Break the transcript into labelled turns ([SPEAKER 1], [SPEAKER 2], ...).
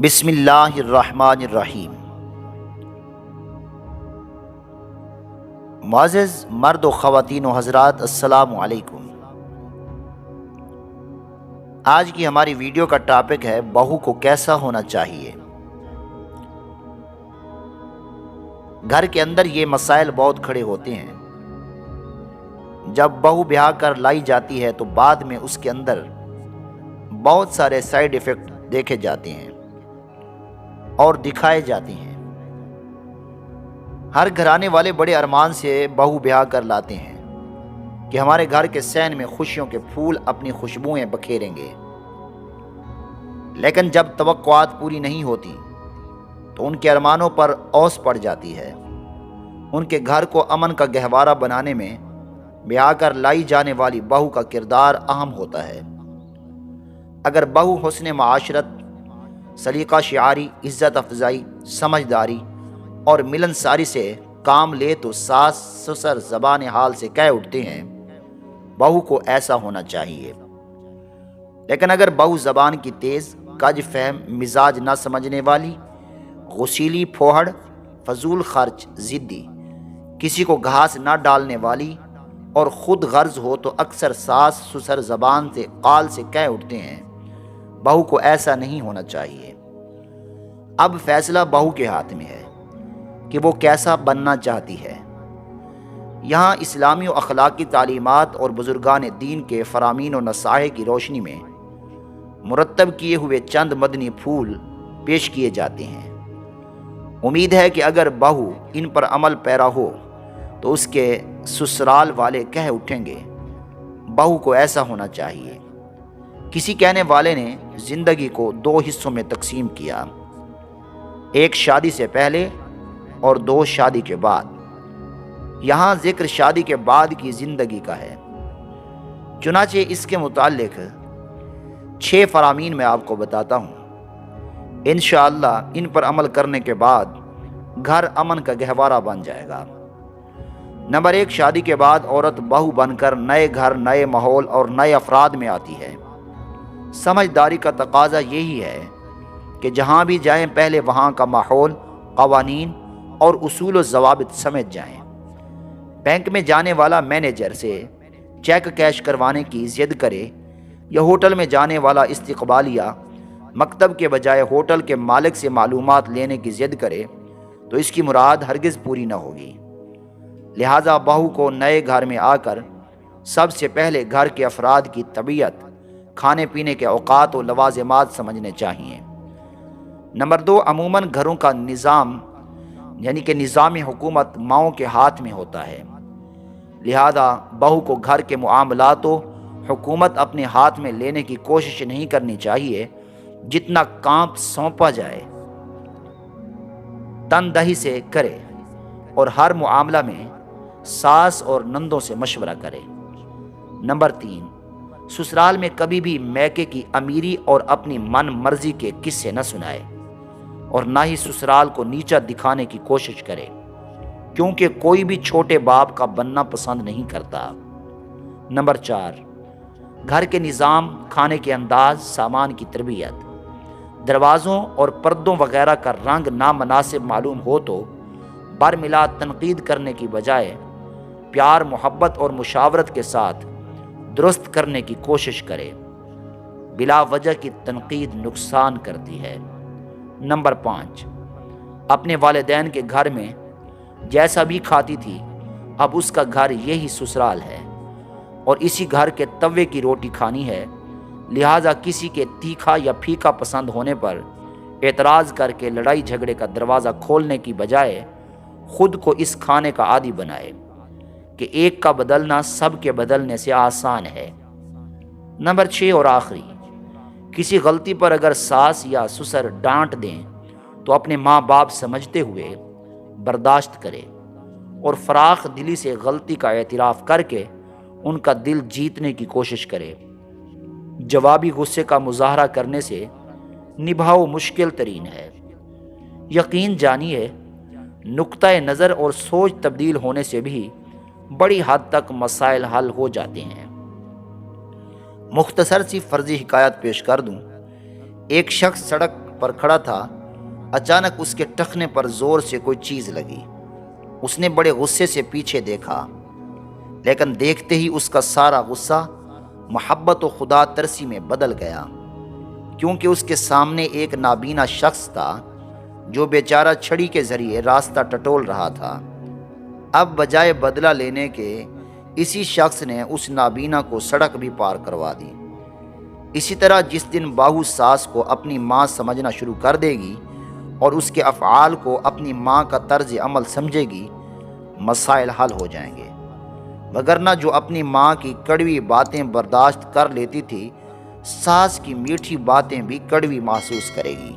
[SPEAKER 1] بسم اللہ الرحمن الرحیم۔ معزز مرد و خواتین و حضرات، السلام علیکم۔ آج کی ہماری ویڈیو کا ٹاپک ہے بہو کو کیسا ہونا چاہیے۔ گھر کے اندر یہ مسائل بہت کھڑے ہوتے ہیں۔ جب بہو بیاہ کر لائی جاتی ہے تو بعد میں اس کے اندر بہت سارے سائیڈ ایفیکٹ دیکھے جاتے ہیں اور دکھائے جاتے ہیں۔ ہر گھرانے والے بڑے ارمان سے بہو بیاہ کر لاتے ہیں کہ ہمارے گھر کے صحن میں خوشیوں کے پھول اپنی خوشبوئیں بکھیریں گے، لیکن جب توقعات پوری نہیں ہوتی تو ان کے ارمانوں پر اوس پڑ جاتی ہے۔ ان کے گھر کو امن کا گہوارہ بنانے میں بیاہ کر لائی جانے والی بہو کا کردار اہم ہوتا ہے۔ اگر بہو حسن معاشرت، سلیقہ شعاری، عزت افزائی، سمجھداری اور ملنساری سے کام لے تو ساس سسر زبان حال سے کہہ اٹھتے ہیں بہو کو ایسا ہونا چاہیے۔ لیکن اگر بہو زبان کی تیز، کج فہم، مزاج نہ سمجھنے والی، غسیلی، پھوہڑ، فضول خرچ، ضدی، کسی کو گھاس نہ ڈالنے والی اور خود غرض ہو تو اکثر ساس سسر زبان سے قال سے کہہ اٹھتے ہیں بہو کو ایسا نہیں ہونا چاہیے۔ اب فیصلہ بہو کے ہاتھ میں ہے کہ وہ کیسا بننا چاہتی ہے۔ یہاں اسلامی و اخلاقی تعلیمات اور بزرگان دین کے فرامین و نصائح کی روشنی میں مرتب کیے ہوئے چند مدنی پھول پیش کیے جاتے ہیں۔ امید ہے کہ اگر بہو ان پر عمل پیرا ہو تو اس کے سسرال والے کہہ اٹھیں گے بہو کو ایسا ہونا چاہیے۔ کسی کہنے والے نے زندگی کو دو حصوں میں تقسیم کیا، ایک شادی سے پہلے اور دو شادی کے بعد۔ یہاں ذکر شادی کے بعد کی زندگی کا ہے۔ چنانچہ اس کے متعلق 6 فرامین میں آپ کو بتاتا ہوں۔ انشاءاللہ ان پر عمل کرنے کے بعد گھر امن کا گہوارہ بن جائے گا۔ نمبر 1، شادی کے بعد عورت بہو بن کر نئے گھر، نئے ماحول اور نئے افراد میں آتی ہے۔ سمجھداری کا تقاضا یہی ہے کہ جہاں بھی جائیں پہلے وہاں کا ماحول، قوانین اور اصول و ضوابط سمجھ جائیں۔ بینک میں جانے والا مینیجر سے چیک کیش کروانے کی ضد کرے یا ہوٹل میں جانے والا استقبالیہ مکتب کے بجائے ہوٹل کے مالک سے معلومات لینے کی ضد کرے تو اس کی مراد ہرگز پوری نہ ہوگی۔ لہٰذا بہو کو نئے گھر میں آ کر سب سے پہلے گھر کے افراد کی طبیعت، کھانے پینے کے اوقات و لوازمات سمجھنے چاہیے۔ نمبر 2، عموماً گھروں کا نظام یعنی کہ نظام حکومت ماؤں کے ہاتھ میں ہوتا ہے۔ لہذا بہو کو گھر کے معاملات و حکومت اپنے ہاتھ میں لینے کی کوشش نہیں کرنی چاہیے۔ جتنا کام سونپا جائے تندہی سے کرے اور ہر معاملہ میں ساس اور نندوں سے مشورہ کرے۔ نمبر 3، سسرال میں کبھی بھی میکے کی امیری اور اپنی من مرضی کے قصے نہ سنائے اور نہ ہی سسرال کو نیچا دکھانے کی کوشش کرے، کیونکہ کوئی بھی چھوٹے باپ کا بننا پسند نہیں کرتا۔ نمبر 4، گھر کے نظام، کھانے کے انداز، سامان کی تربیت، دروازوں اور پردوں وغیرہ کا رنگ نامناسب معلوم ہو تو برملا تنقید کرنے کی بجائے پیار، محبت اور مشاورت کے ساتھ درست کرنے کی کوشش کرے۔ بلا وجہ کی تنقید نقصان کرتی ہے۔ نمبر 5، اپنے والدین کے گھر میں جیسا بھی کھاتی تھی اب اس کا گھر یہی سسرال ہے اور اسی گھر کے توے کی روٹی کھانی ہے۔ لہٰذا کسی کے تیکھا یا پھیکا پسند ہونے پر اعتراض کر کے لڑائی جھگڑے کا دروازہ کھولنے کی بجائے خود کو اس کھانے کا عادی بنائے کہ ایک کا بدلنا سب کے بدلنے سے آسان ہے۔ نمبر 6 اور آخری، کسی غلطی پر اگر ساس یا سسر ڈانٹ دیں تو اپنے ماں باپ سمجھتے ہوئے برداشت کرے اور فراخ دلی سے غلطی کا اعتراف کر کے ان کا دل جیتنے کی کوشش کرے۔ جوابی غصے کا مظاہرہ کرنے سے نبھاؤ مشکل ترین ہے۔ یقین جانیے نقطہ نظر اور سوچ تبدیل ہونے سے بھی بڑی حد تک مسائل حل ہو جاتے ہیں۔ مختصر سی فرضی حکایت پیش کر دوں۔ ایک شخص سڑک پر کھڑا تھا، اچانک اس کے ٹخنے پر زور سے کوئی چیز لگی۔ اس نے بڑے غصے سے پیچھے دیکھا، لیکن دیکھتے ہی اس کا سارا غصہ محبت و خدا ترسی میں بدل گیا، کیونکہ اس کے سامنے ایک نابینا شخص تھا جو بیچارہ چھڑی کے ذریعے راستہ ٹٹول رہا تھا۔ اب بجائے بدلہ لینے کے اسی شخص نے اس نابینا کو سڑک بھی پار کروا دی۔ اسی طرح جس دن باہو ساس کو اپنی ماں سمجھنا شروع کر دے گی اور اس کے افعال کو اپنی ماں کا طرز عمل سمجھے گی، مسائل حل ہو جائیں گے، وگرنہ جو اپنی ماں کی کڑوی باتیں برداشت کر لیتی تھی، ساس کی میٹھی باتیں بھی کڑوی محسوس کرے گی۔